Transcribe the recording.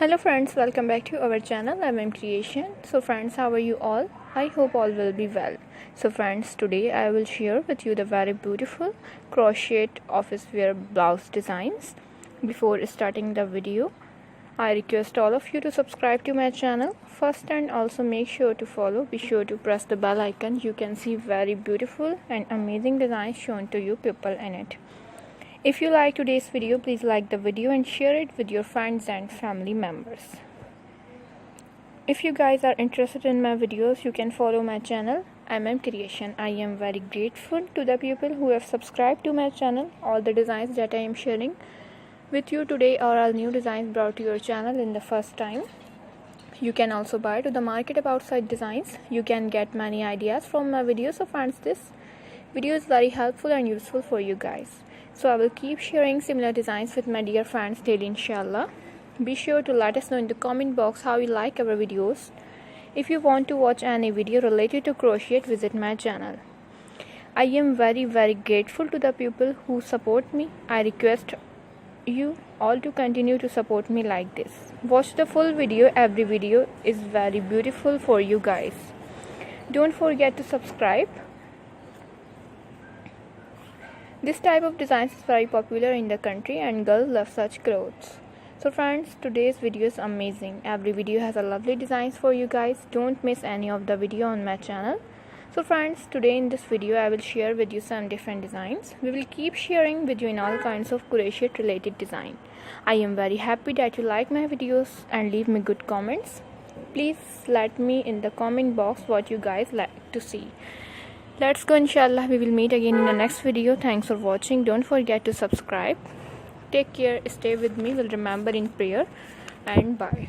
Hello friends, welcome back to our channel MM Creation. So friends, how are you all? I hope all will be well. So friends, today I will share with you the very beautiful crochet office wear blouse designs. Before starting the video, I request all of you to subscribe to my channel first and also make sure to follow. Be sure to press the bell icon. You can see very beautiful and amazing designs shown to you people in it. If you like today's video, please like the video and share it with your friends and family members. If you guys are interested in my videos, you can follow my channel MM Creation. I am very grateful to the people who have subscribed to my channel. All the designs that I am sharing with you today are all new designs brought to your channel in the first time. You can also buy to the market about such designs. You can get many ideas from my videos. So friends, this video is very helpful and useful for you guys. So I will keep sharing similar designs with my dear friends daily, inshallah. Be sure to let us know in the comment box how you like our videos. If you want to watch any video related to crochet, visit my channel. I am very grateful to the people who support me. I request you all to continue to support me like this. Watch the full video. Every video is very beautiful for you guys. Don't forget to subscribe. This type of designs is very popular in the country and girls love such clothes. So friends, today's video is amazing. Every video has a lovely designs for you guys. Don't miss any of the video on my channel. So friends, today in this video I will share with you some different designs. We will keep sharing with you in all kinds of crochet related design. I am very happy that you like my videos and leave me good comments. Please let me in the comment box what you guys like to see. Let's go, inshallah. We will meet again in the next video. Thanks for watching. Don't forget to subscribe. Take care. Stay with me. We'll remember in prayer. And bye.